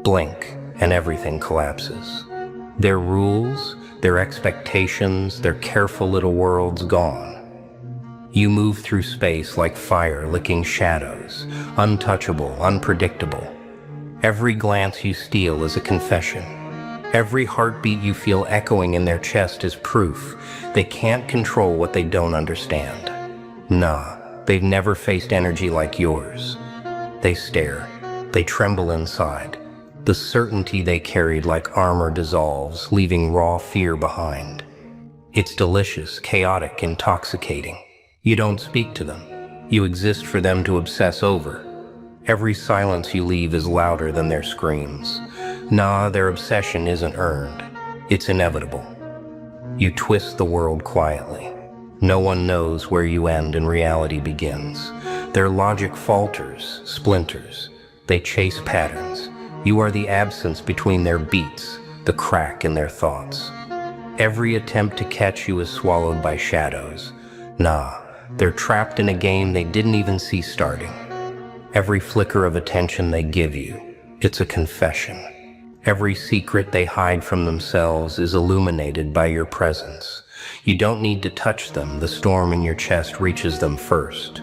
Blink, and everything collapses. Their rules, their expectations, their careful little worlds gone. You move through space like fire licking shadows, untouchable, unpredictable. Every glance you steal is a confession. Every heartbeat you feel echoing in their chest is proof they can't control what they don't understand. Nah, they've never faced energy like yours. They stare, they tremble inside. The certainty they carried like armor dissolves, leaving raw fear behind. It's delicious, chaotic, intoxicating. You don't speak to them. You exist for them to obsess over. Every silence you leave is louder than their screams. Nah, their obsession isn't earned. It's inevitable. You twist the world quietly. No one knows where you end and reality begins. Their logic falters, splinters. They chase patterns. You are the absence between their beats, the crack in their thoughts. Every attempt to catch you is swallowed by shadows. Nah, they're trapped in a game they didn't even see starting. Every flicker of attention they give you, it's a confession. Every secret they hide from themselves is illuminated by your presence. You don't need to touch them, the storm in your chest reaches them first.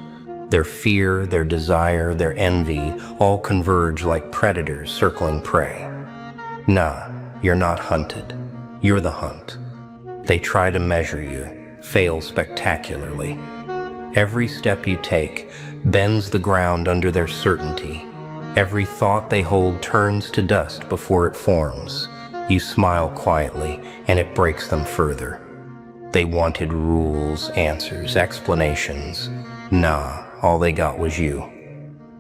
Their fear, their desire, their envy all converge like predators circling prey. Nah, you're not hunted. You're the hunt. They try to measure you, fail spectacularly. Every step you take bends the ground under their certainty. Every thought they hold turns to dust before it forms. You smile quietly, and it breaks them further. They wanted rules, answers, explanations. Nah, all they got was you.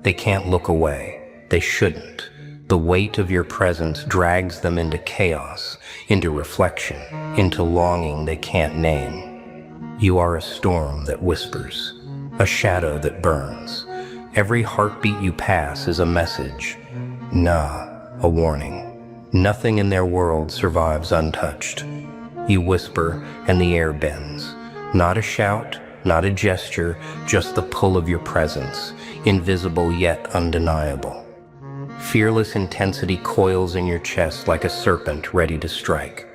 They can't look away. They shouldn't. The weight of your presence drags them into chaos, into reflection, into longing they can't name. You are a storm that whispers, a shadow that burns. Every heartbeat you pass is a message. Nah, a warning. Nothing in their world survives untouched. You whisper, and the air bends. Not a shout, not a gesture, just the pull of your presence, invisible yet undeniable. Fearless intensity coils in your chest like a serpent ready to strike.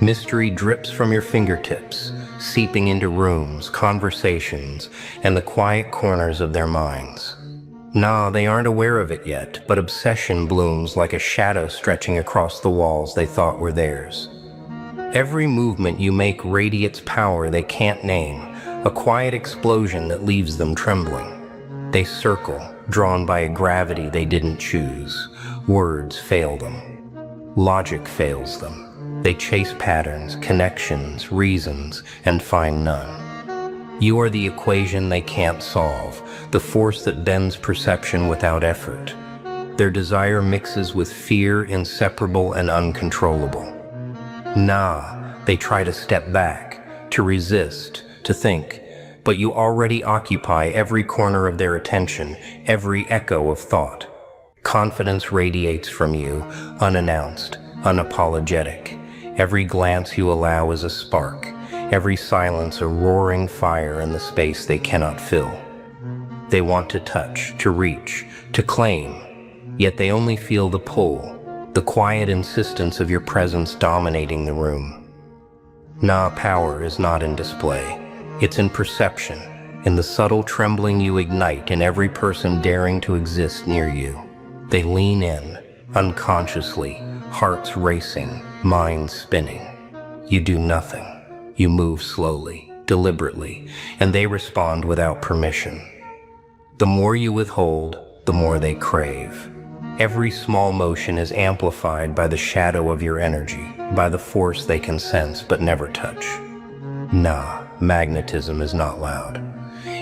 Mystery drips from your fingertips, seeping into rooms, conversations, and the quiet corners of their minds. Nah, they aren't aware of it yet, but obsession blooms like a shadow stretching across the walls they thought were theirs. Every movement you make radiates power they can't name, a quiet explosion that leaves them trembling. They circle, drawn by a gravity they didn't choose. Words fail them. Logic fails them. They chase patterns, connections, reasons, and find none. You are the equation they can't solve, the force that bends perception without effort. Their desire mixes with fear, inseparable and uncontrollable. Nah, they try to step back, to resist, to think, but you already occupy every corner of their attention, every echo of thought. Confidence radiates from you, unannounced, unapologetic. Every glance you allow is a spark, every silence a roaring fire in the space they cannot fill. They want to touch, to reach, to claim, yet they only feel the pull, the quiet insistence of your presence dominating the room. Nah, power is not in display. It's in perception, in the subtle trembling you ignite in every person daring to exist near you. They lean in, unconsciously, hearts racing, minds spinning. You do nothing. You move slowly, deliberately, and they respond without permission. The more you withhold, the more they crave. Every small motion is amplified by the shadow of your energy, by the force they can sense but never touch. Nah, magnetism is not loud.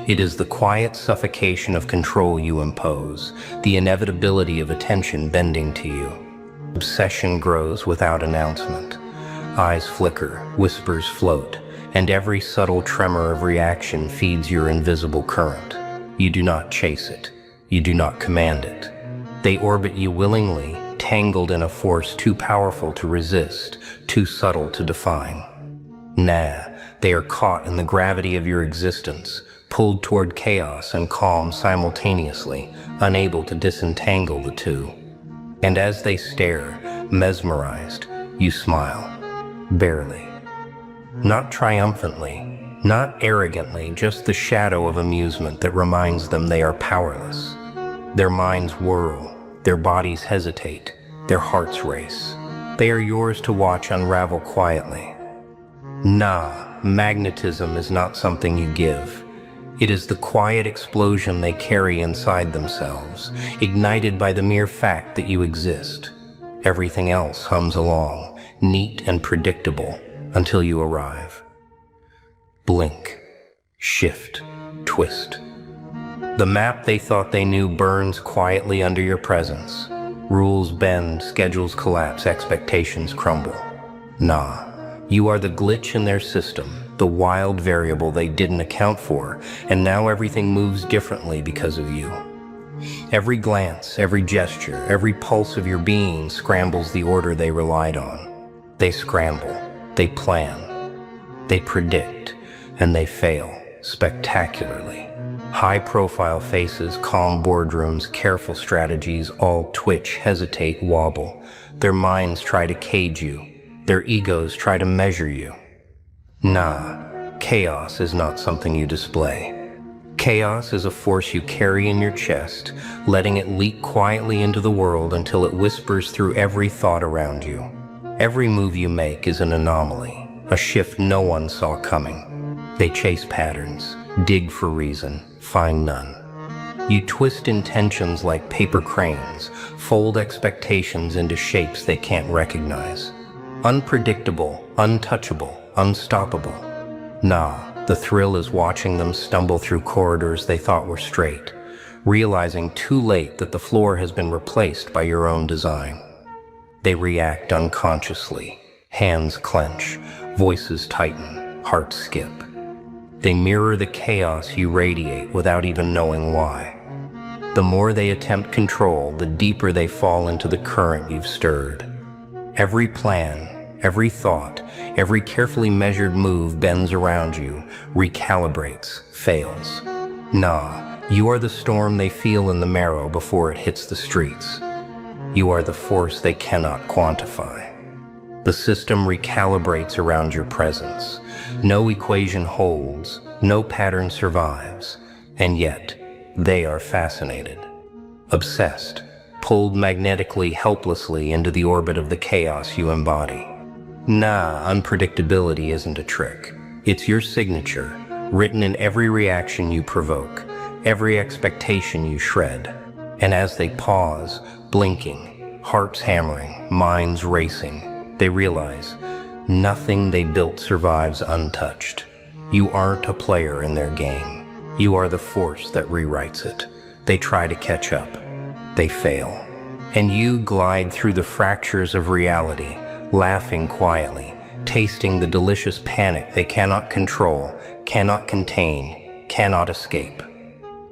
It is the quiet suffocation of control you impose, the inevitability of attention bending to you. Obsession grows without announcement. Eyes flicker, whispers float, and every subtle tremor of reaction feeds your invisible current. You do not chase it. You do not command it. They orbit you willingly, tangled in a force too powerful to resist, too subtle to define. Nah, they are caught in the gravity of your existence, pulled toward chaos and calm simultaneously, unable to disentangle the two. And as they stare, mesmerized, you smile. Barely. Not triumphantly, not arrogantly, just the shadow of amusement that reminds them they are powerless. Their minds whirl, their bodies hesitate, their hearts race. They are yours to watch unravel quietly. Nah, magnetism is not something you give. It is the quiet explosion they carry inside themselves, ignited by the mere fact that you exist. Everything else hums along, neat and predictable, until you arrive. Blink, shift, twist. The map they thought they knew burns quietly under your presence. Rules bend, schedules collapse, expectations crumble. Nah, you are the glitch in their system, the wild variable they didn't account for, and now everything moves differently because of you. Every glance, every gesture, every pulse of your being scrambles the order they relied on. They scramble, they plan, they predict, and they fail spectacularly. High-profile faces, calm boardrooms, careful strategies all twitch, hesitate, wobble. Their minds try to cage you. Their egos try to measure you. Nah, chaos is not something you display. Chaos is a force you carry in your chest, letting it leak quietly into the world until it whispers through every thought around you. Every move you make is an anomaly, a shift no one saw coming. They chase patterns, dig for reason, find none. You twist intentions like paper cranes, fold expectations into shapes they can't recognize. Unpredictable, untouchable, unstoppable. Nah, the thrill is watching them stumble through corridors they thought were straight, realizing too late that the floor has been replaced by your own design. They react unconsciously, hands clench, voices tighten, hearts skip. They mirror the chaos you radiate without even knowing why. The more they attempt control, the deeper they fall into the current you've stirred. Every plan, every thought, every carefully measured move bends around you, recalibrates, fails. Nah, you are the storm they feel in the marrow before it hits the streets. You are the force they cannot quantify. The system recalibrates around your presence. No equation holds, no pattern survives, and yet they are fascinated, obsessed, pulled magnetically, helplessly into the orbit of the chaos you embody. Nah, unpredictability isn't a trick. It's your signature, written in every reaction you provoke, every expectation you shred. And as they pause, blinking, hearts hammering, minds racing, they realize nothing they built survives untouched. You aren't a player in their game. You are the force that rewrites it. They try to catch up. They fail. And you glide through the fractures of reality, laughing quietly, tasting the delicious panic they cannot control, cannot contain, cannot escape.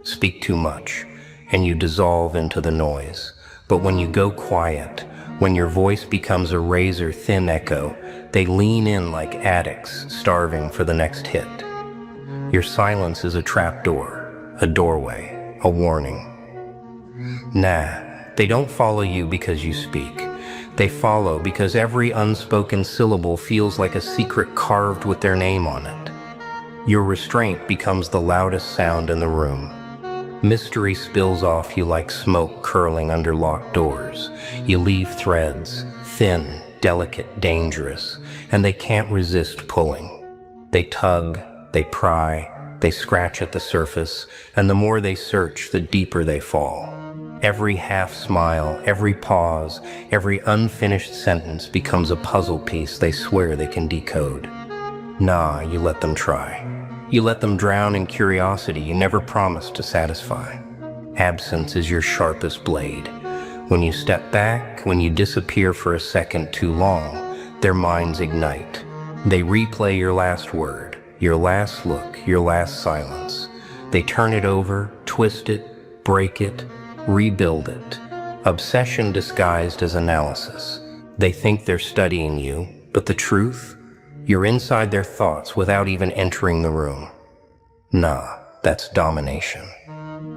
Speak too much, and you dissolve into the noise. But when you go quiet, when your voice becomes a razor-thin echo, they lean in like addicts, starving for the next hit. Your silence is a trapdoor, a doorway, a warning. Nah, they don't follow you because you speak. They follow because every unspoken syllable feels like a secret carved with their name on it. Your restraint becomes the loudest sound in the room. Mystery spills off you like smoke curling under locked doors. You leave threads, thin, delicate, dangerous, and they can't resist pulling. They tug, they pry, they scratch at the surface, and the more they search, the deeper they fall. Every half smile, every pause, every unfinished sentence becomes a puzzle piece they swear they can decode. Nah, you let them try. You let them drown in curiosity you never promised to satisfy. Absence is your sharpest blade. When you step back, when you disappear for a second too long, their minds ignite. They replay your last word, your last look, your last silence. They turn it over, twist it, break it, rebuild it. Obsession disguised as analysis. They think they're studying you, but the truth? You're inside their thoughts without even entering the room. Nah, That's domination.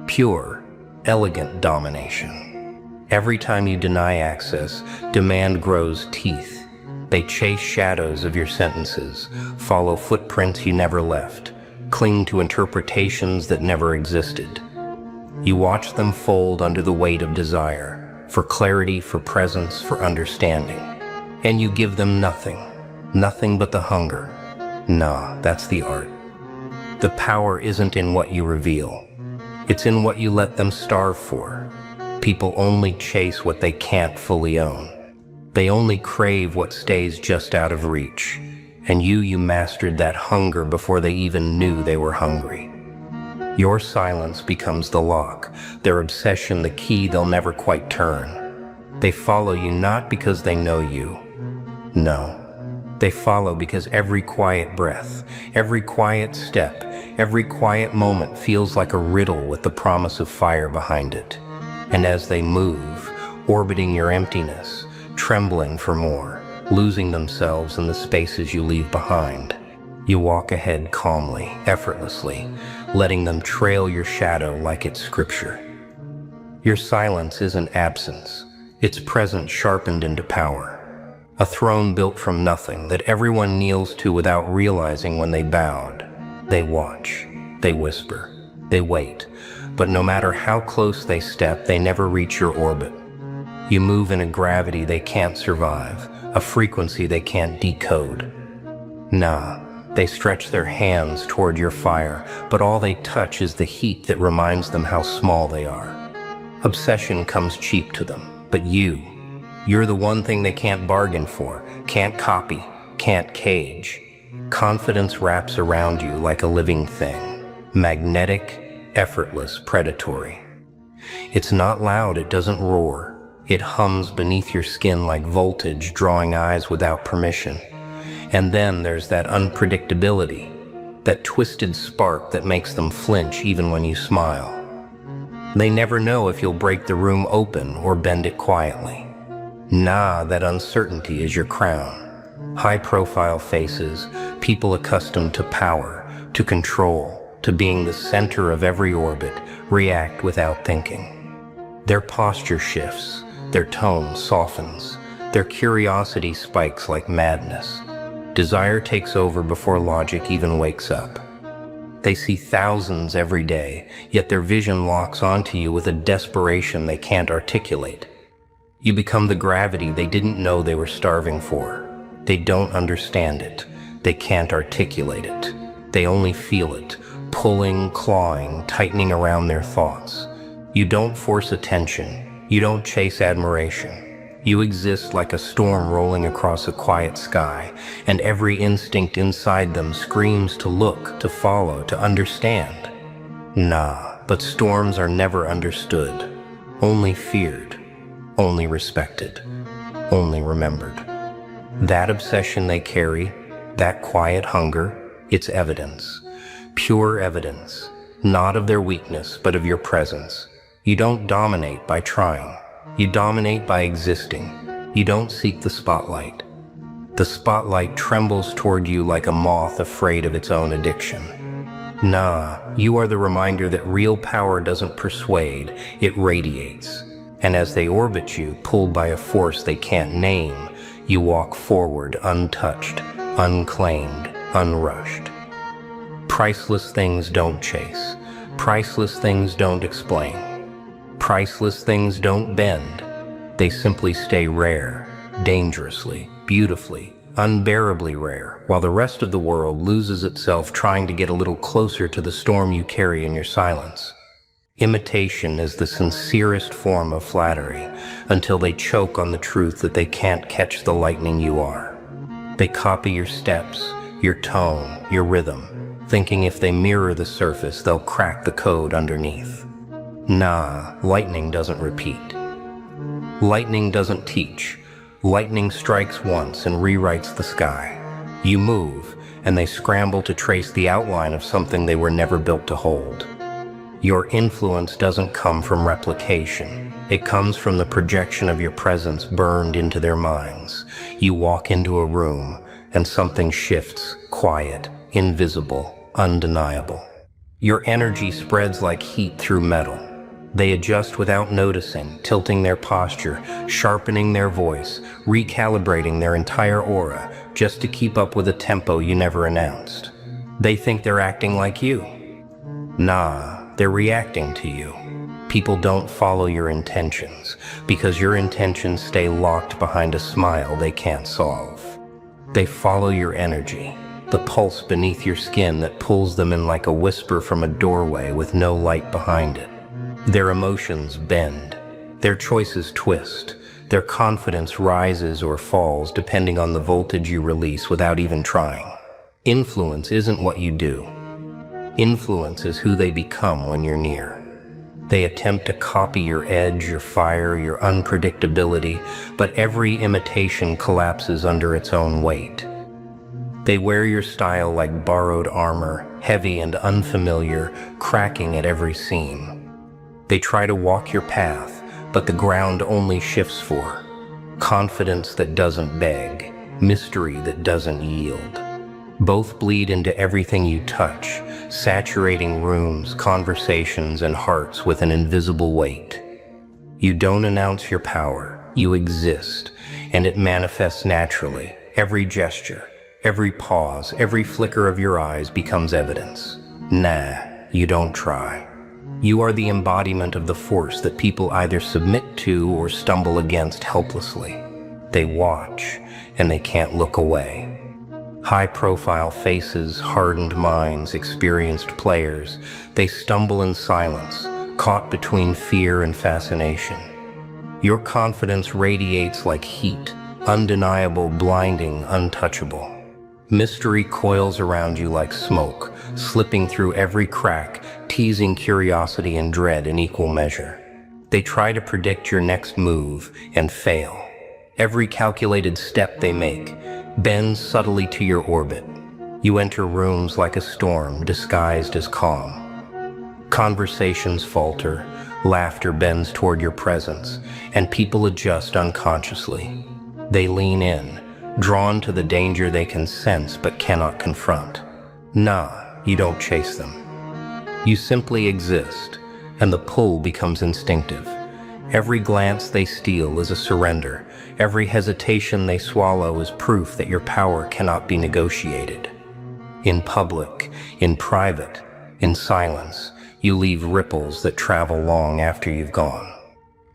Pure, elegant domination. Every time you deny access, demand grows teeth. They chase shadows of your sentences, follow footprints you never left, cling to interpretations that never existed. You watch them fold under the weight of desire, for clarity, for presence, for understanding. And you give them nothing, nothing but the hunger. Nah, that's the art. The power isn't in what you reveal. It's in what you let them starve for. People only chase what they can't fully own. They only crave what stays just out of reach. And you mastered that hunger before they even knew they were hungry. Your silence becomes the lock, their obsession the key they'll never quite turn. They follow you not because they know you. No. They follow because every quiet breath, every quiet step, every quiet moment feels like a riddle with the promise of fire behind it. And as they move, orbiting your emptiness, trembling for more, losing themselves in the spaces you leave behind, you walk ahead calmly, effortlessly, letting them trail your shadow like it's scripture. Your silence isn't absence, it's presence sharpened into power. A throne built from nothing that everyone kneels to without realizing when they bowed. They watch, they whisper, they wait, but no matter how close they step, they never reach your orbit. You move in a gravity they can't survive, a frequency they can't decode. Nah, they stretch their hands toward your fire, but all they touch is the heat that reminds them how small they are. Obsession comes cheap to them, but you're the one thing they can't bargain for, can't copy, can't cage. Confidence wraps around you like a living thing, magnetic, effortless, predatory. It's not loud, it doesn't roar. It hums beneath your skin like voltage, drawing eyes without permission. And then there's that unpredictability, that twisted spark that makes them flinch even when you smile. They never know if you'll break the room open or bend it quietly. Nah, that uncertainty is your crown. High-profile faces, people accustomed to power, to control, to being the center of every orbit, react without thinking. Their posture shifts, their tone softens, their curiosity spikes like madness. Desire takes over before logic even wakes up. They see thousands every day, yet their vision locks onto you with a desperation they can't articulate. You become the gravity they didn't know they were starving for. They don't understand it. They can't articulate it. They only feel it, pulling, clawing, tightening around their thoughts. You don't force attention. You don't chase admiration. You exist like a storm rolling across a quiet sky, and every instinct inside them screams to look, to follow, to understand. Nah, but storms are never understood, only feared, only respected, only remembered. That obsession they carry, that quiet hunger, it's evidence, pure evidence, not of their weakness, but of your presence. You don't dominate by trying. You dominate by existing. You don't seek the spotlight. The spotlight trembles toward you like a moth afraid of its own addiction. Nah, you are the reminder that real power doesn't persuade, it radiates. And as they orbit you, pulled by a force they can't name, you walk forward untouched, unclaimed, unrushed. Priceless things don't chase. Priceless things don't explain. Priceless things don't bend. They simply stay rare, dangerously, beautifully, unbearably rare, while the rest of the world loses itself trying to get a little closer to the storm you carry in your silence. Imitation is the sincerest form of flattery, until they choke on the truth that they can't catch the lightning you are. They copy your steps, your tone, your rhythm, thinking if they mirror the surface, they'll crack the code underneath. Nah, lightning doesn't repeat. Lightning doesn't teach. Lightning strikes once and rewrites the sky. You move, and they scramble to trace the outline of something they were never built to hold. Your influence doesn't come from replication. It comes from the projection of your presence burned into their minds. You walk into a room, and something shifts, quiet, invisible, undeniable. Your energy spreads like heat through metal. They adjust without noticing, tilting their posture, sharpening their voice, recalibrating their entire aura just to keep up with a tempo you never announced. They think they're acting like you. Nah, they're reacting to you. People don't follow your intentions because your intentions stay locked behind a smile they can't solve. They follow your energy, the pulse beneath your skin that pulls them in like a whisper from a doorway with no light behind it. Their emotions bend, their choices twist, their confidence rises or falls depending on the voltage you release without even trying. Influence isn't what you do. Influence is who they become when you're near. They attempt to copy your edge, your fire, your unpredictability, but every imitation collapses under its own weight. They wear your style like borrowed armor, heavy and unfamiliar, cracking at every seam. They try to walk your path, but the ground only shifts for confidence that doesn't beg, mystery that doesn't yield. Both bleed into everything you touch, saturating rooms, conversations, and hearts with an invisible weight. You don't announce your power, you exist, and it manifests naturally. Every gesture, every pause, every flicker of your eyes becomes evidence. Nah, you don't try. You are the embodiment of the force that people either submit to or stumble against helplessly. They watch, and they can't look away. High-profile faces, hardened minds, experienced players, they stumble in silence, caught between fear and fascination. Your confidence radiates like heat, undeniable, blinding, untouchable. Mystery coils around you like smoke, slipping through every crack, teasing curiosity and dread in equal measure. They try to predict your next move and fail. Every calculated step they make bends subtly to your orbit. You enter rooms like a storm disguised as calm. Conversations falter, laughter bends toward your presence, and people adjust unconsciously. They lean in, drawn to the danger they can sense but cannot confront. Nah, you don't chase them. You simply exist, and the pull becomes instinctive. Every glance they steal is a surrender. Every hesitation they swallow is proof that your power cannot be negotiated. In public, in private, in silence, you leave ripples that travel long after you've gone.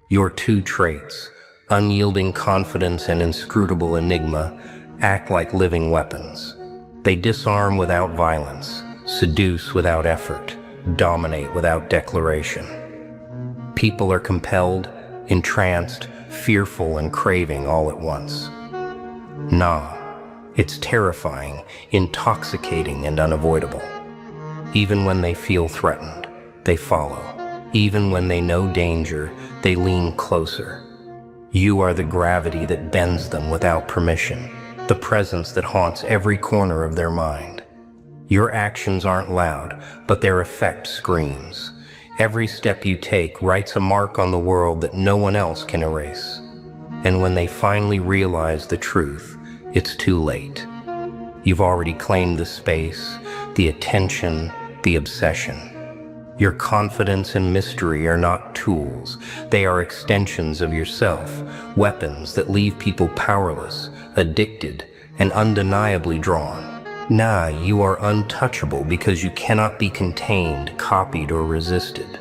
Your two traits, unyielding confidence and inscrutable enigma, act like living weapons. They disarm without violence, seduce without effort, dominate without declaration. People are compelled, entranced, fearful, and craving all at once. Nah, it's terrifying, intoxicating, and unavoidable. Even when they feel threatened, they follow. Even when they know danger, they lean closer. You are the gravity that bends them without permission, the presence that haunts every corner of their mind. Your actions aren't loud, but their effect screams. Every step you take writes a mark on the world that no one else can erase. And when they finally realize the truth, it's too late. You've already claimed the space, the attention, the obsession. Your confidence and mystery are not tools. They are extensions of yourself, weapons that leave people powerless, addicted, and undeniably drawn. Nah, you are untouchable because you cannot be contained, copied, or resisted.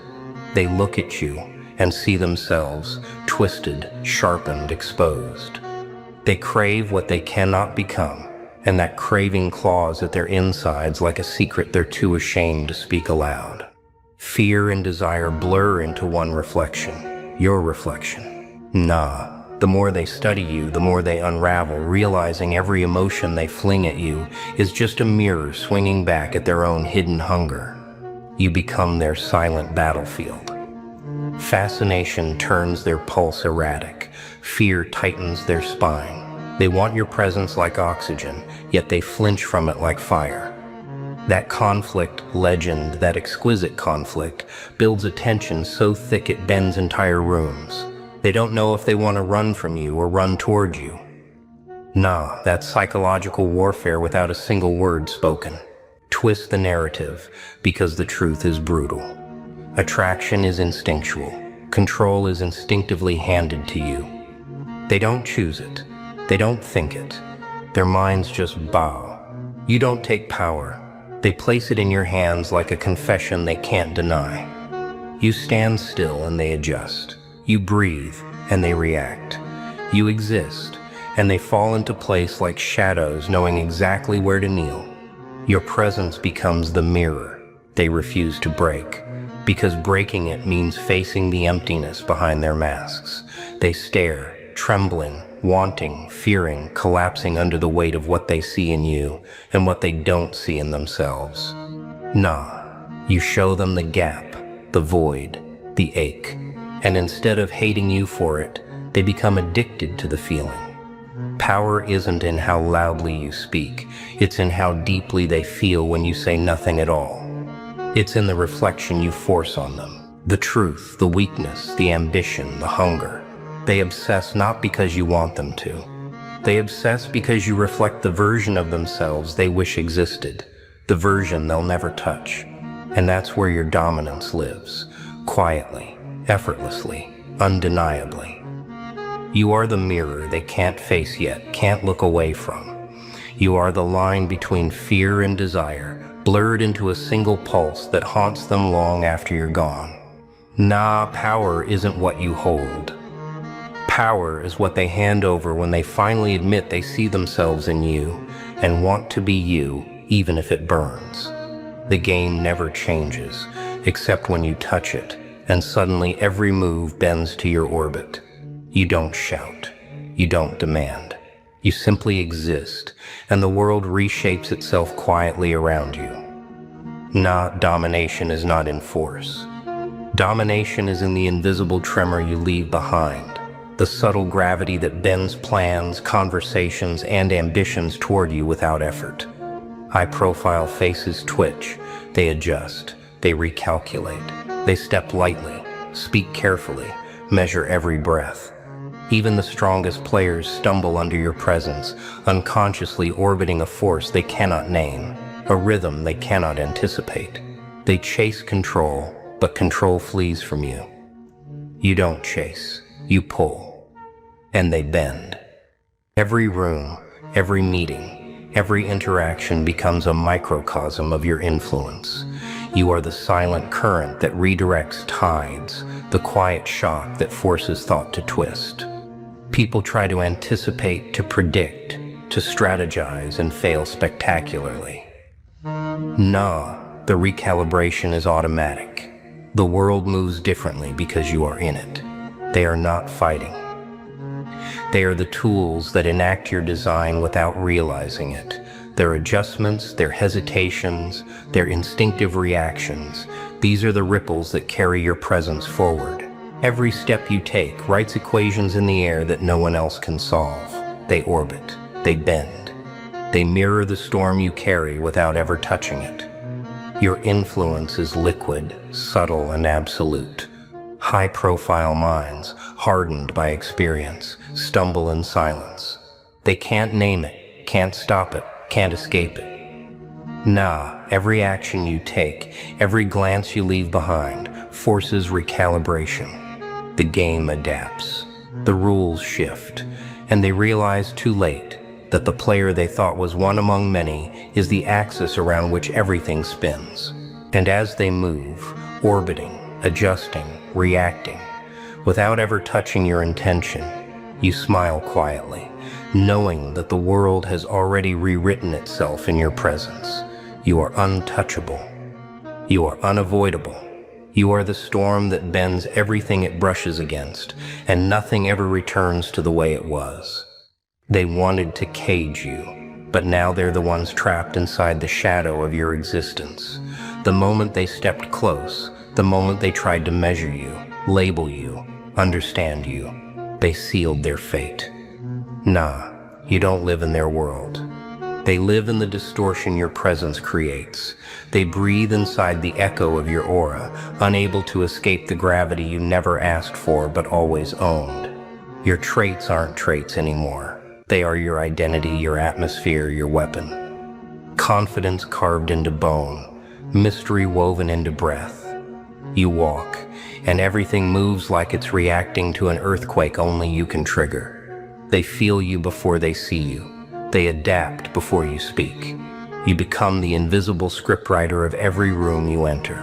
They look at you and see themselves, twisted, sharpened, exposed. They crave what they cannot become, and that craving claws at their insides like a secret they're too ashamed to speak aloud. Fear and desire blur into one reflection, your reflection. Nah. The more they study you, the more they unravel, realizing every emotion they fling at you is just a mirror swinging back at their own hidden hunger. You become their silent battlefield. Fascination turns their pulse erratic. Fear tightens their spine. They want your presence like oxygen, yet they flinch from it like fire. That conflict, legend, that exquisite conflict, builds a tension so thick it bends entire rooms. They don't know if they want to run from you or run toward you. Nah, that's psychological warfare without a single word spoken. Twist the narrative because the truth is brutal. Attraction is instinctual. Control is instinctively handed to you. They don't choose it. They don't think it. Their minds just bow. You don't take power. They place it in your hands like a confession they can't deny. You stand still and they adjust. You breathe and they react. You exist and they fall into place like shadows knowing exactly where to kneel. Your presence becomes the mirror they refuse to break, because breaking it means facing the emptiness behind their masks. They stare, trembling, wanting, fearing, collapsing under the weight of what they see in you and what they don't see in themselves. Nah, you show them the gap, the void, the ache, and instead of hating you for it, they become addicted to the feeling. Power isn't in how loudly you speak, it's in how deeply they feel when you say nothing at all. It's in the reflection you force on them, the truth, the weakness, the ambition, the hunger. They obsess not because you want them to. They obsess because you reflect the version of themselves they wish existed, the version they'll never touch. And that's where your dominance lives, quietly, effortlessly, undeniably. You are the mirror they can't face yet, can't look away from. You are the line between fear and desire, blurred into a single pulse that haunts them long after you're gone. Nah, power isn't what you hold. Power is what they hand over when they finally admit they see themselves in you and want to be you, even if it burns. The game never changes, except when you touch it, and suddenly every move bends to your orbit. You don't shout. You don't demand. You simply exist, and the world reshapes itself quietly around you. Nah, domination is not in force. Domination is in the invisible tremor you leave behind. The subtle gravity that bends plans, conversations, and ambitions toward you without effort. High-profile faces twitch, they adjust, they recalculate, they step lightly, speak carefully, measure every breath. Even the strongest players stumble under your presence, unconsciously orbiting a force they cannot name, a rhythm they cannot anticipate. They chase control, but control flees from you. You don't chase, you pull. And they bend. Every room, every meeting, every interaction becomes a microcosm of your influence. You are the silent current that redirects tides, the quiet shock that forces thought to twist. People try to anticipate, to predict, to strategize, and fail spectacularly. Nah, the recalibration is automatic. The world moves differently because you are in it. They are not fighting. They are the tools that enact your design without realizing it. Their adjustments, their hesitations, their instinctive reactions, these are the ripples that carry your presence forward. Every step you take writes equations in the air that no one else can solve. They orbit, they bend, they mirror the storm you carry without ever touching it. Your influence is liquid, subtle, and absolute. High-profile minds, hardened by experience, stumble in silence. They can't name it, can't stop it, can't escape it. Nah, every action you take, every glance you leave behind, forces recalibration. The game adapts. The rules shift, and they realize too late that the player they thought was one among many is the axis around which everything spins. And as they move, orbiting, adjusting, reacting, without ever touching your intention, you smile quietly, knowing that the world has already rewritten itself in your presence. You are untouchable. You are unavoidable. You are the storm that bends everything it brushes against, and nothing ever returns to the way it was. They wanted to cage you, but now they're the ones trapped inside the shadow of your existence. The moment they stepped close, the moment they tried to measure you, label you, understand you, they sealed their fate. Nah, you don't live in their world. They live in the distortion your presence creates. They breathe inside the echo of your aura, unable to escape the gravity you never asked for but always owned. Your traits aren't traits anymore. They are your identity, your atmosphere, your weapon. confidence carved into bone, mystery woven into breath. You walk, and everything moves like it's reacting to an earthquake only you can trigger. They feel you before they see you. They adapt before you speak. You become the invisible scriptwriter of every room you enter.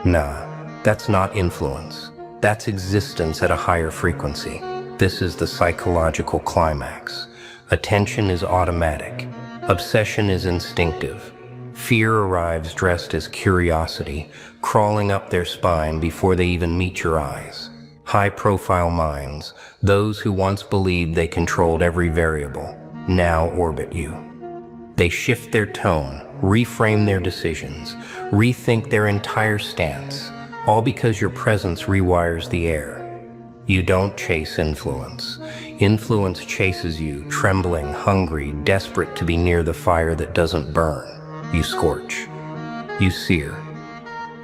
Nah, that's not influence. That's existence at a higher frequency. This is the psychological climax. Attention is automatic. Obsession is instinctive. Fear arrives dressed as curiosity, crawling up their spine before they even meet your eyes. High-profile minds, those who once believed they controlled every variable, now orbit you. They shift their tone, reframe their decisions, rethink their entire stance, all because your presence rewires the air. You don't chase influence. Influence chases you, trembling, hungry, desperate to be near the fire that doesn't burn. You scorch. You sear.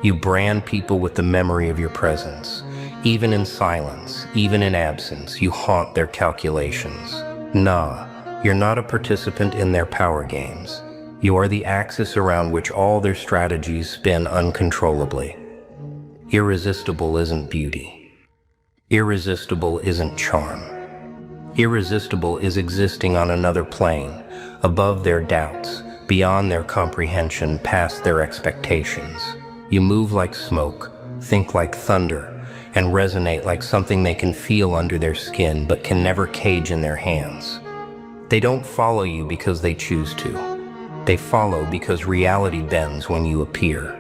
You brand people with the memory of your presence. Even in silence, even in absence, you haunt their calculations. Nah, you're not a participant in their power games. You are the axis around which all their strategies spin uncontrollably. Irresistible isn't beauty. Irresistible isn't charm. Irresistible is existing on another plane, above their doubts, beyond their comprehension, past their expectations. You move like smoke, think like thunder, and resonate like something they can feel under their skin but can never cage in their hands. They don't follow you because they choose to. They follow because reality bends when you appear.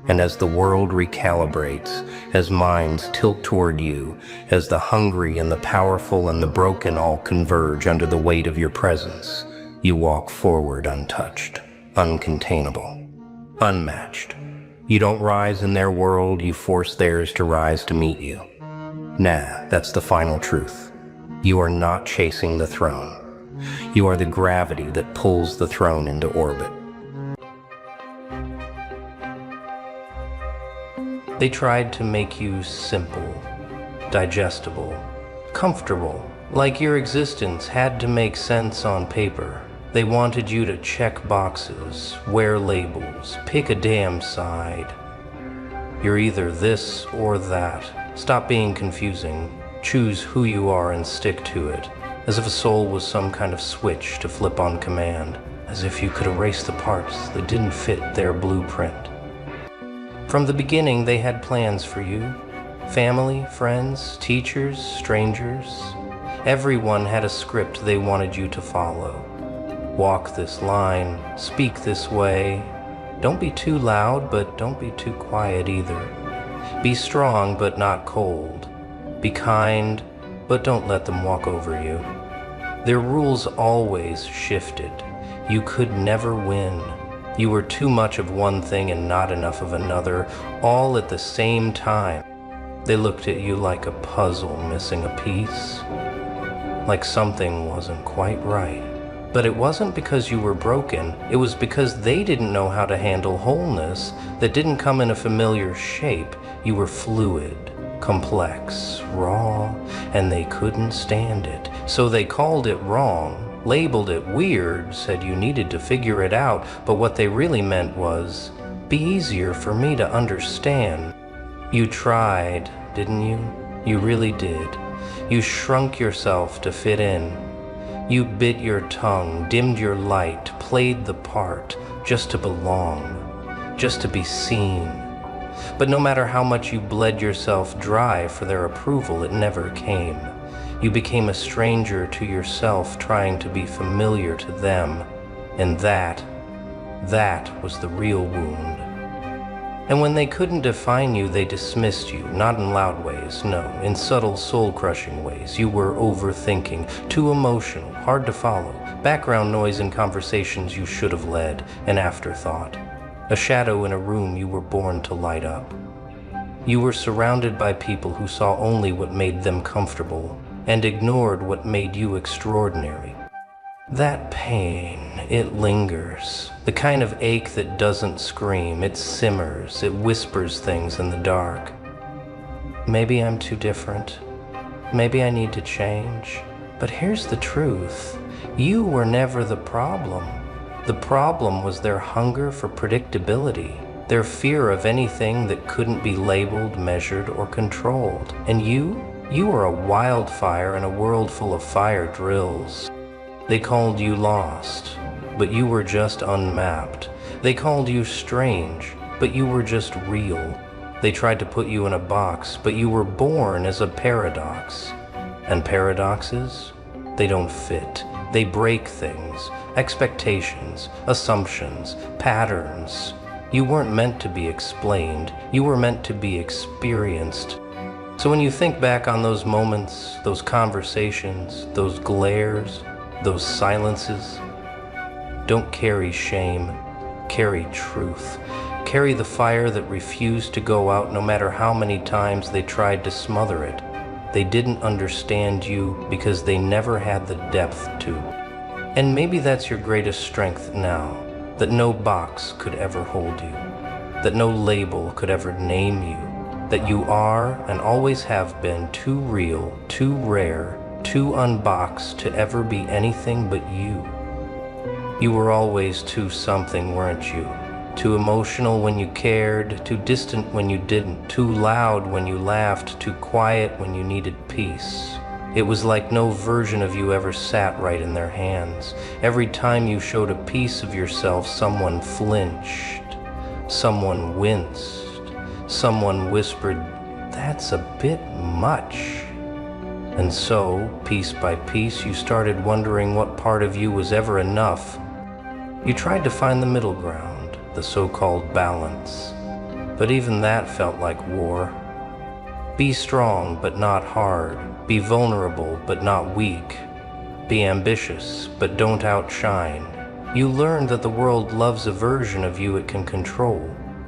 And as the world recalibrates, as minds tilt toward you, as the hungry and the powerful and the broken all converge under the weight of your presence, you walk forward untouched, uncontainable, unmatched. You don't rise in their world, you force theirs to rise to meet you. Nah, that's the final truth. You are not chasing the throne. You are the gravity that pulls the throne into orbit. They tried to make you simple, digestible, comfortable, like your existence had to make sense on paper. They wanted you to check boxes, wear labels, pick a damn side. You're either this or that. Stop being confusing. Choose who you are and stick to it. As if a soul was some kind of switch to flip on command. As if you could erase the parts that didn't fit their blueprint. From the beginning, they had plans for you. Family, friends, teachers, strangers. Everyone had a script they wanted you to follow. Walk this line, speak this way. Don't be too loud, but don't be too quiet either. Be strong, but not cold. Be kind, but don't let them walk over you. Their rules always shifted. You could never win. You were too much of one thing and not enough of another, all at the same time. They looked at you like a puzzle missing a piece, like something wasn't quite right. But it wasn't because you were broken, it was because they didn't know how to handle wholeness that didn't come in a familiar shape. You were fluid, complex, raw, and they couldn't stand it. So they called it wrong. Labeled it weird, said you needed to figure it out, but what they really meant was, be easier for me to understand. You tried, didn't you? You really did. You shrunk yourself to fit in. You bit your tongue, dimmed your light, played the part, just to belong, just to be seen. But no matter how much you bled yourself dry for their approval, it never came. You became a stranger to yourself, trying to be familiar to them. And that was the real wound. And when they couldn't define you, they dismissed you, not in loud ways, no, in subtle, soul-crushing ways. You were overthinking, too emotional, hard to follow, background noise in conversations you should have led, an afterthought, a shadow in a room you were born to light up. You were surrounded by people who saw only what made them comfortable, and ignored what made you extraordinary. That pain, it lingers. The kind of ache that doesn't scream, it simmers, it whispers things in the dark. Maybe I'm too different. Maybe I need to change. But here's the truth. You were never the problem. The problem was their hunger for predictability, their fear of anything that couldn't be labeled, measured, or controlled. And you were a wildfire in a world full of fire drills. They called you lost, but you were just unmapped. They called you strange, but you were just real. They tried to put you in a box, but you were born as a paradox. And paradoxes? They don't fit. They break things, expectations, assumptions, patterns. You weren't meant to be explained. You were meant to be experienced. So when you think back on those moments, those conversations, those glares, those silences, don't carry shame, carry truth. Carry the fire that refused to go out no matter how many times they tried to smother it. They didn't understand you because they never had the depth to. And maybe that's your greatest strength now, that no box could ever hold you, that no label could ever name you, that you are and always have been too real, too rare, too unboxed to ever be anything but you. You were always too something, weren't you? Too emotional when you cared, too distant when you didn't, too loud when you laughed, too quiet when you needed peace. It was like no version of you ever sat right in their hands. Every time you showed a piece of yourself, someone flinched, someone winced, someone whispered, "That's a bit much." And so, piece by piece, you started wondering what part of you was ever enough. You tried to find the middle ground, the so-called balance, but even that felt like war. Be strong, but not hard. Be vulnerable, but not weak. Be ambitious, but don't outshine. You learned that the world loves a version of you it can control,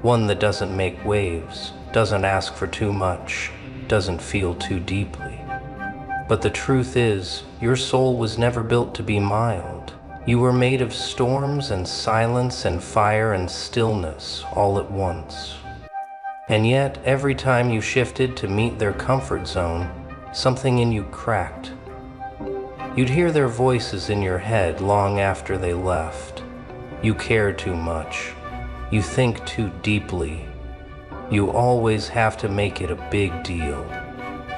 one that doesn't make waves, doesn't ask for too much, doesn't feel too deeply. But the truth is, your soul was never built to be mild. You were made of storms and silence and fire and stillness all at once. And yet, every time you shifted to meet their comfort zone, something in you cracked. You'd hear their voices in your head long after they left. You care too much. You think too deeply. You always have to make it a big deal.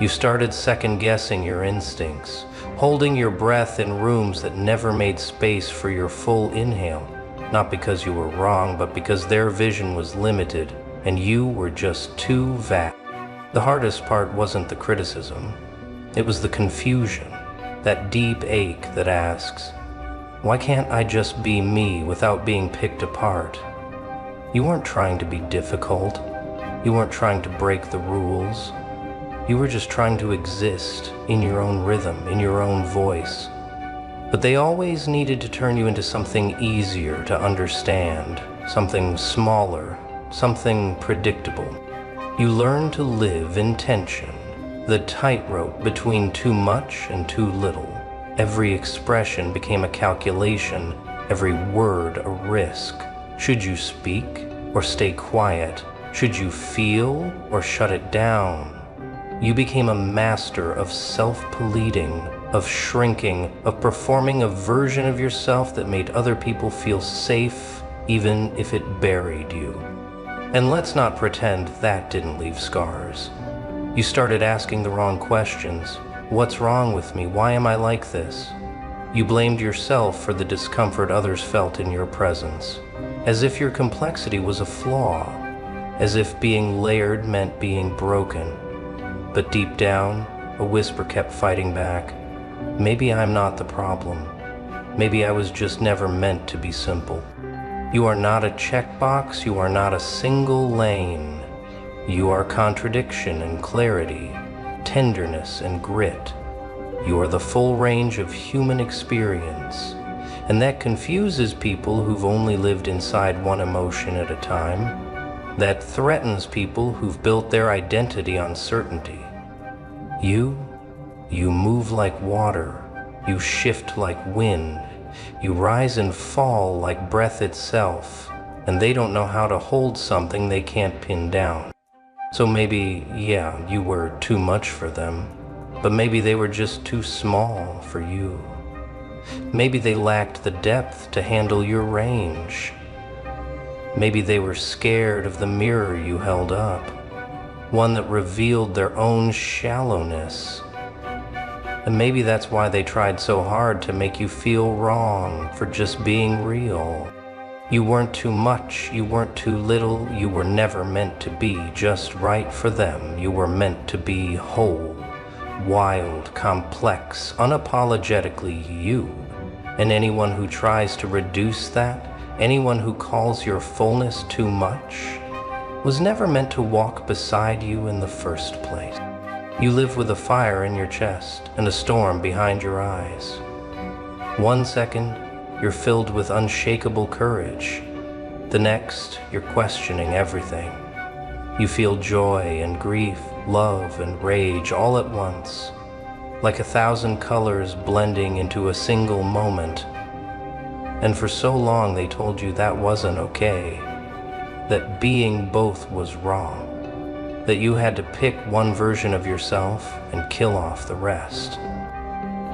You started second-guessing your instincts, holding your breath in rooms that never made space for your full inhale, not because you were wrong, but because their vision was limited and you were just too vast. The hardest part wasn't the criticism. It was the confusion, that deep ache that asks, why can't I just be me without being picked apart? You weren't trying to be difficult. You weren't trying to break the rules. You were just trying to exist in your own rhythm, in your own voice. But they always needed to turn you into something easier to understand, something smaller, something predictable. You learned to live in tension, the tightrope between too much and too little. Every expression became a calculation, every word a risk. Should you speak or stay quiet? Should you feel or shut it down? You became a master of self-politing, of shrinking, of performing a version of yourself that made other people feel safe, even if it buried you. And let's not pretend that didn't leave scars. You started asking the wrong questions. What's wrong with me? Why am I like this? You blamed yourself for the discomfort others felt in your presence, as if your complexity was a flaw, as if being layered meant being broken. But deep down, a whisper kept fighting back. Maybe I'm not the problem. Maybe I was just never meant to be simple. You are not a checkbox, you are not a single lane. You are contradiction and clarity, tenderness and grit. You are the full range of human experience. And that confuses people who've only lived inside one emotion at a time. That threatens people who've built their identity on certainty. You move like water. You shift like wind. You rise and fall like breath itself. And they don't know how to hold something they can't pin down. So maybe, yeah, you were too much for them. But maybe they were just too small for you. Maybe they lacked the depth to handle your range. Maybe they were scared of the mirror you held up, one that revealed their own shallowness. And maybe that's why they tried so hard to make you feel wrong for just being real. You weren't too much, you weren't too little, you were never meant to be just right for them. You were meant to be whole, wild, complex, unapologetically you. And anyone who tries to reduce that, anyone who calls your fullness too much, was never meant to walk beside you in the first place. You live with a fire in your chest and a storm behind your eyes. 1 second, you're filled with unshakable courage. The next, you're questioning everything. You feel joy and grief, love and rage all at once, like 1,000 colors blending into a single moment. And for so long they told you that wasn't okay, that being both was wrong, that you had to pick one version of yourself and kill off the rest.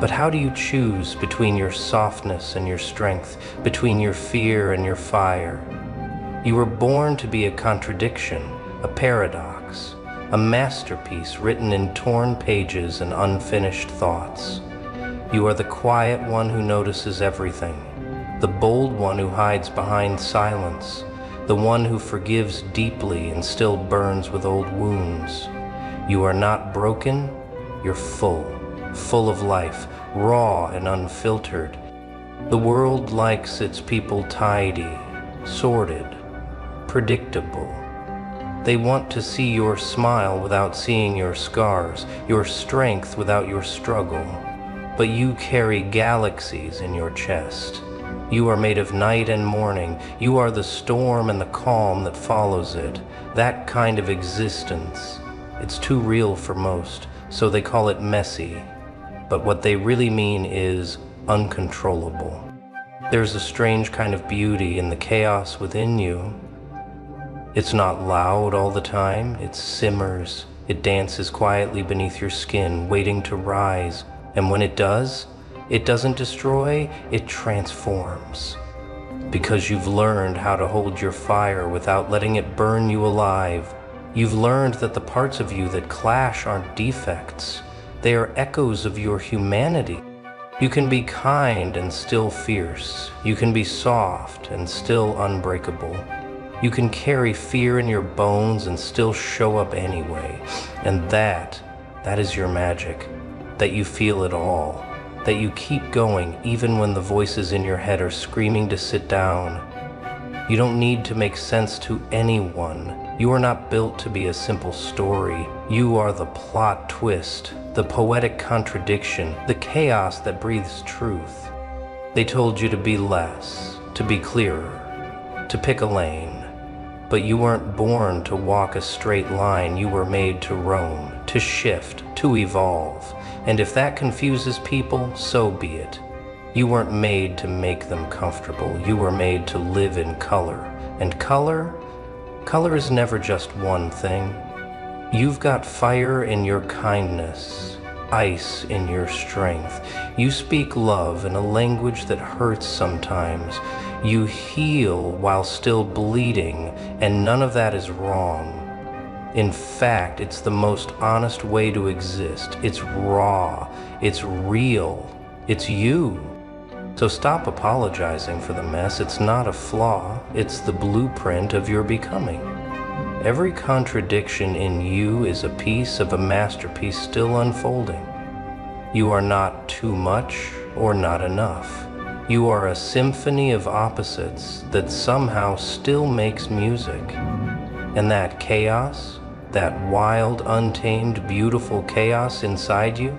But how do you choose between your softness and your strength, between your fear and your fire? You were born to be a contradiction, a paradox, a masterpiece written in torn pages and unfinished thoughts. You are the quiet one who notices everything, the bold one who hides behind silence, the one who forgives deeply and still burns with old wounds. You are not broken, you're full of life, raw and unfiltered. The world likes its people tidy, sorted, predictable. They want to see your smile without seeing your scars, your strength without your struggle. But you carry galaxies in your chest. You are made of night and morning. You are the storm and the calm that follows it. That kind of existence. It's too real for most, so they call it messy. But what they really mean is uncontrollable. There's a strange kind of beauty in the chaos within you. It's not loud all the time, it simmers. It dances quietly beneath your skin, waiting to rise. And when it does, it doesn't destroy, it transforms. Because you've learned how to hold your fire without letting it burn you alive. You've learned that the parts of you that clash aren't defects. They are echoes of your humanity. You can be kind and still fierce. You can be soft and still unbreakable. You can carry fear in your bones and still show up anyway. And that is your magic. That you feel it all. That you keep going even when the voices in your head are screaming to sit down. You don't need to make sense to anyone. You are not built to be a simple story. You are the plot twist, the poetic contradiction, the chaos that breathes truth. They told you to be less, to be clearer, to pick a lane. But you weren't born to walk a straight line. You were made to roam, to shift, to evolve. And if that confuses people, so be it. You weren't made to make them comfortable. You were made to live in color. And color is never just one thing. You've got fire in your kindness, ice in your strength. You speak love in a language that hurts sometimes. You heal while still bleeding, and none of that is wrong. In fact, it's the most honest way to exist. It's raw, it's real, it's you. So stop apologizing for the mess. It's not a flaw, it's the blueprint of your becoming. Every contradiction in you is a piece of a masterpiece still unfolding. You are not too much or not enough. You are a symphony of opposites that somehow still makes music. And that chaos, that wild, untamed, beautiful chaos inside you,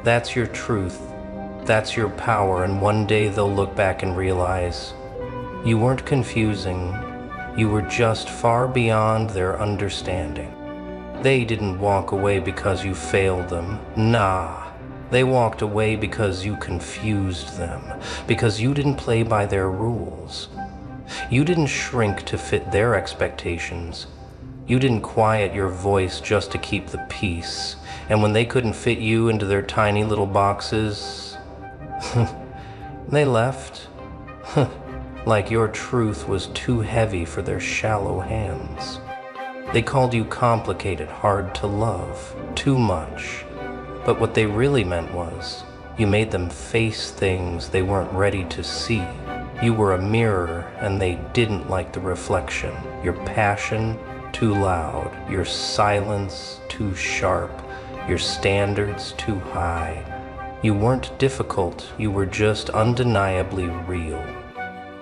that's your truth, that's your power, and one day they'll look back and realize you weren't confusing, you were just far beyond their understanding. They didn't walk away because you failed them, nah. They walked away because you confused them, because you didn't play by their rules. You didn't shrink to fit their expectations. You didn't quiet your voice just to keep the peace. And when they couldn't fit you into their tiny little boxes, They left, like your truth was too heavy for their shallow hands. They called you complicated, hard to love, too much. But what they really meant was, you made them face things they weren't ready to see. You were a mirror, and they didn't like the reflection. Your passion, too loud. Your silence, too sharp. Your standards, too high. You weren't difficult, you were just undeniably real.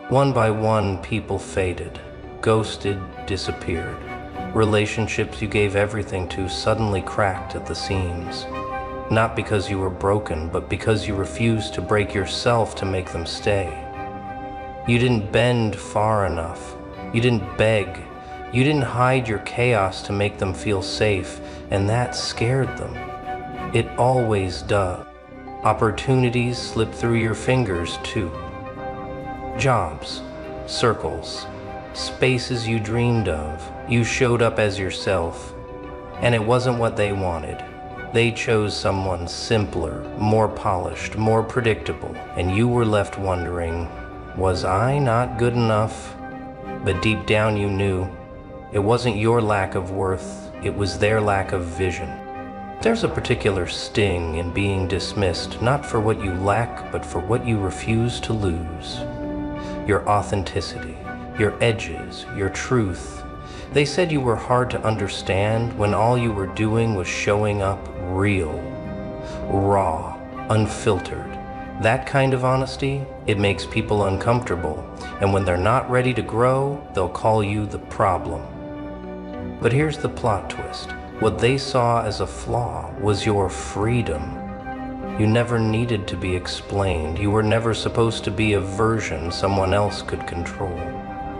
One by one, people faded, ghosted, disappeared. Relationships you gave everything to suddenly cracked at the seams. Not because you were broken, but because you refused to break yourself to make them stay. You didn't bend far enough. You didn't beg. You didn't hide your chaos to make them feel safe, and that scared them. It always does. Opportunities slipped through your fingers, too. Jobs, circles, spaces you dreamed of. You showed up as yourself, and it wasn't what they wanted. They chose someone simpler, more polished, more predictable, and you were left wondering, was I not good enough? But deep down you knew it wasn't your lack of worth, it was their lack of vision. There's a particular sting in being dismissed, not for what you lack, but for what you refuse to lose. Your authenticity, your edges, your truth. They said you were hard to understand when all you were doing was showing up real, raw, unfiltered. That kind of honesty, it makes people uncomfortable, and when they're not ready to grow, they'll call you the problem. But here's the plot twist. What they saw as a flaw was your freedom. You never needed to be explained. You were never supposed to be a version someone else could control.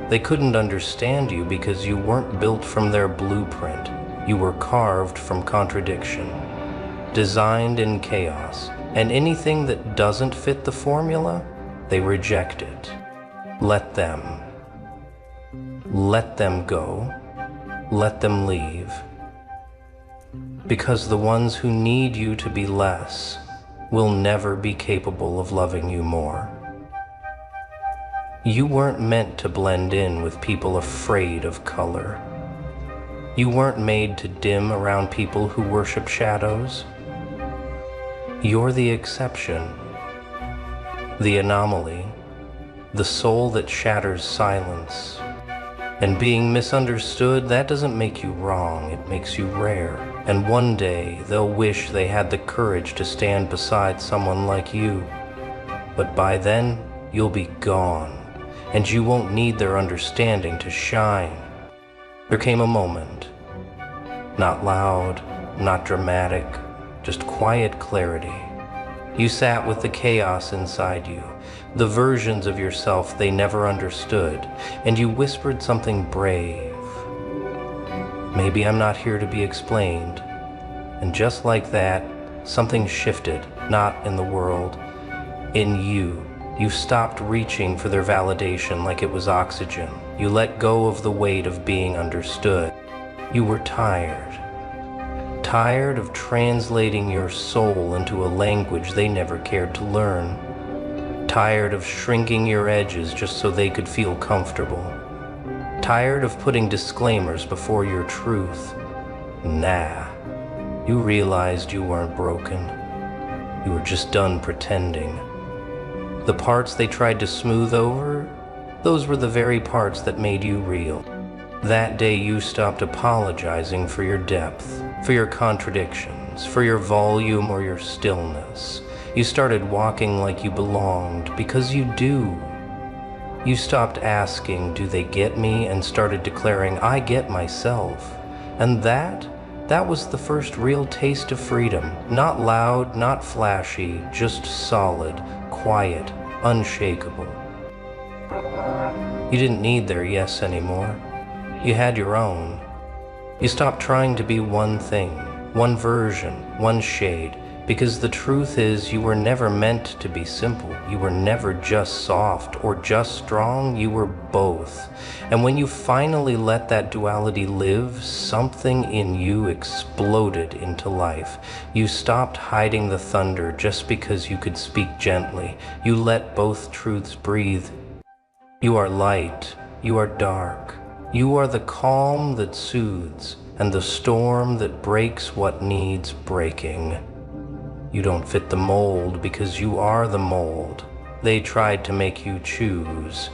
They couldn't understand you because you weren't built from their blueprint. You were carved from contradiction, designed in chaos, and anything that doesn't fit the formula, they reject it. Let them. Let them go. Let them leave. Because the ones who need you to be less will never be capable of loving you more. You weren't meant to blend in with people afraid of color. You weren't made to dim around people who worship shadows. You're the exception, the anomaly, the soul that shatters silence. And being misunderstood, that doesn't make you wrong, it makes you rare. And one day, they'll wish they had the courage to stand beside someone like you. But by then, you'll be gone, and you won't need their understanding to shine. There came a moment, not loud, not dramatic, just quiet clarity. You sat with the chaos inside you, the versions of yourself they never understood, and you whispered something brave. Maybe I'm not here to be explained. And just like that, something shifted, not in the world, in you. You stopped reaching for their validation like it was oxygen. You let go of the weight of being understood. You were tired. Tired of translating your soul into a language they never cared to learn. Tired of shrinking your edges just so they could feel comfortable. Tired of putting disclaimers before your truth. Nah. You realized you weren't broken. You were just done pretending. The parts they tried to smooth over, those were the very parts that made you real. That day you stopped apologizing for your depth, for your contradictions, for your volume or your stillness. You started walking like you belonged, because you do. You stopped asking, do they get me, and started declaring, I get myself. And that was the first real taste of freedom. Not loud, not flashy, just solid, quiet, unshakable. You didn't need their yes anymore. You had your own. You stopped trying to be one thing, one version, one shade. Because the truth is, you were never meant to be simple. You were never just soft or just strong. You were both. And when you finally let that duality live, something in you exploded into life. You stopped hiding the thunder just because you could speak gently. You let both truths breathe. You are light. You are dark. You are the calm that soothes and the storm that breaks what needs breaking. You don't fit the mold because you are the mold. They tried to make you choose.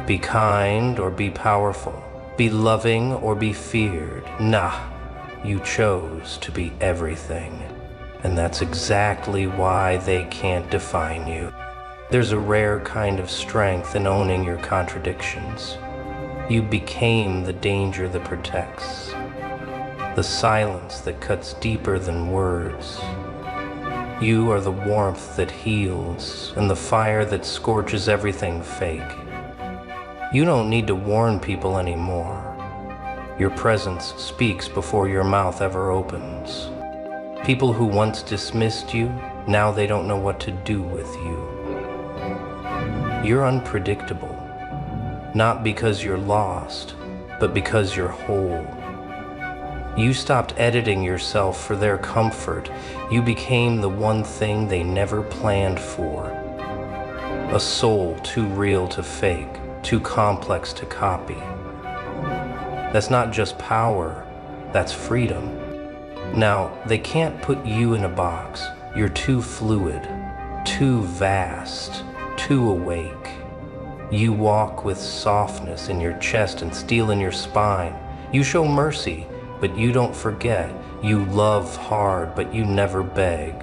Be kind or be powerful. Be loving or be feared. Nah, you chose to be everything. And that's exactly why they can't define you. There's a rare kind of strength in owning your contradictions. You became the danger that protects. The silence that cuts deeper than words. You are the warmth that heals and the fire that scorches everything fake. You don't need to warn people anymore. Your presence speaks before your mouth ever opens. People who once dismissed you, now they don't know what to do with you. You're unpredictable, not because you're lost, but because you're whole. You stopped editing yourself for their comfort. You became the one thing they never planned for. A soul too real to fake, too complex to copy. That's not just power, that's freedom. Now, they can't put you in a box. You're too fluid, too vast, too awake. You walk with softness in your chest and steel in your spine. You show mercy, but you don't forget. You love hard, but you never beg.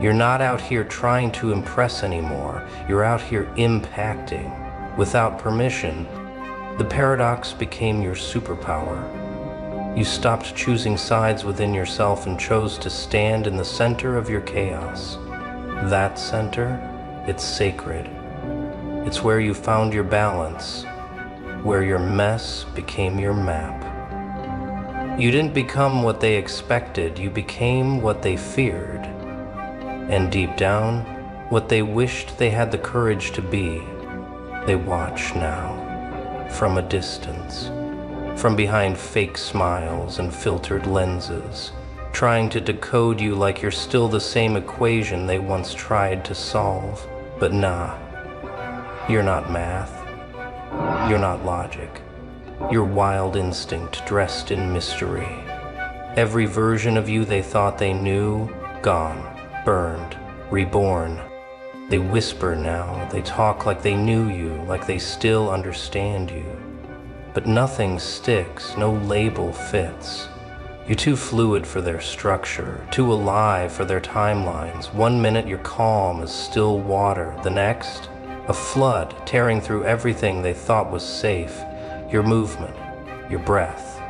You're not out here trying to impress anymore. You're out here impacting. Without permission, the paradox became your superpower. You stopped choosing sides within yourself and chose to stand in the center of your chaos. That center, it's sacred. It's where you found your balance, where your mess became your map. You didn't become what they expected, you became what they feared. And deep down, what they wished they had the courage to be. They watch now, from a distance, from behind fake smiles and filtered lenses, trying to decode you like you're still the same equation they once tried to solve. But nah, you're not math, you're not logic. Your wild instinct dressed in mystery. Every version of you they thought they knew, gone, burned, reborn. They whisper now, they talk like they knew you, like they still understand you. But nothing sticks, no label fits. You're too fluid for their structure, too alive for their timelines. 1 minute you're calm as still water, the next, a flood tearing through everything they thought was safe. Your movement, your breath.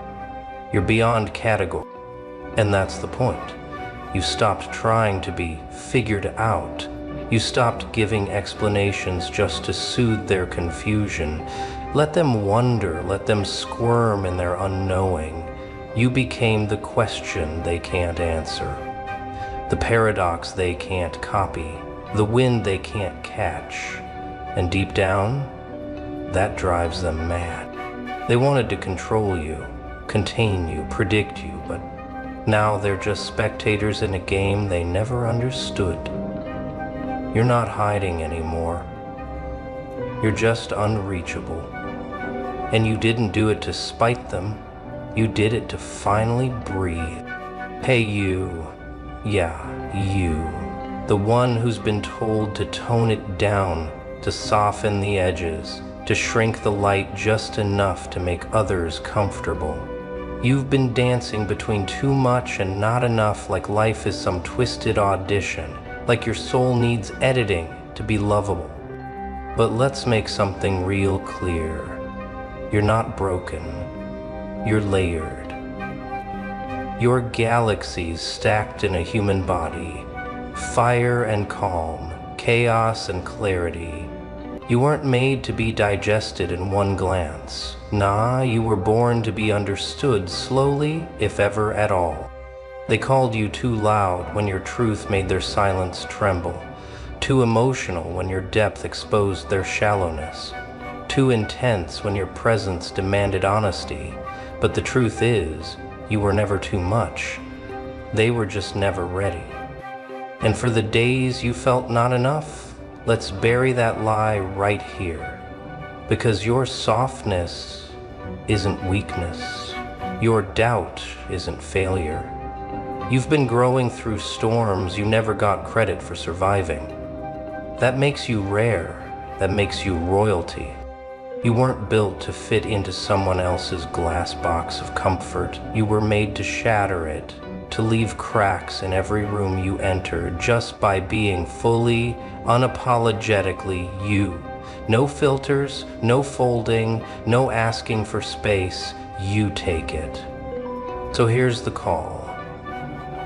You're beyond category. And that's the point. You stopped trying to be figured out. You stopped giving explanations just to soothe their confusion. Let them wonder, let them squirm in their unknowing. You became the question they can't answer. The paradox they can't copy. The wind they can't catch. And deep down, that drives them mad. They wanted to control you, contain you, predict you, but now they're just spectators in a game they never understood. You're not hiding anymore. You're just unreachable. And you didn't do it to spite them. You did it to finally breathe. Hey you, yeah, you, the one who's been told to tone it down, to soften the edges, to shrink the light just enough to make others comfortable. You've been dancing between too much and not enough, like life is some twisted audition, like your soul needs editing to be lovable. But let's make something real clear. You're not broken. You're layered. You're galaxies stacked in a human body. Fire and calm, chaos and clarity. You weren't made to be digested in one glance. Nah, you were born to be understood slowly, if ever at all. They called you too loud when your truth made their silence tremble, too emotional when your depth exposed their shallowness, too intense when your presence demanded honesty. But the truth is, you were never too much. They were just never ready. And for the days you felt not enough, let's bury that lie right here. Because your softness isn't weakness. Your doubt isn't failure. You've been growing through storms you never got credit for surviving. That makes you rare. That makes you royalty. You weren't built to fit into someone else's glass box of comfort. You were made to shatter it, to leave cracks in every room you enter just by being fully, unapologetically you. No filters, no folding, no asking for space. You take it. So here's the call.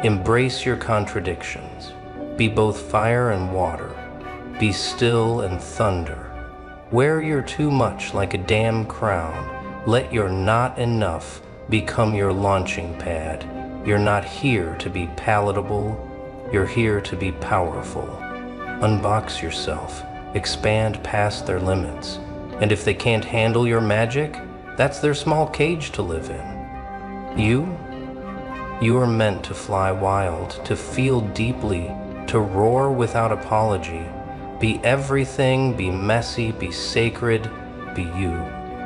Embrace your contradictions. Be both fire and water. Be still and thunder. Wear your too much like a damn crown. Let your not enough become your launching pad. You're not here to be palatable. You're here to be powerful. Unbox yourself. Expand past their limits. And if they can't handle your magic, that's their small cage to live in. You are meant to fly wild, to feel deeply, to roar without apology. Be everything, be messy, be sacred, be you.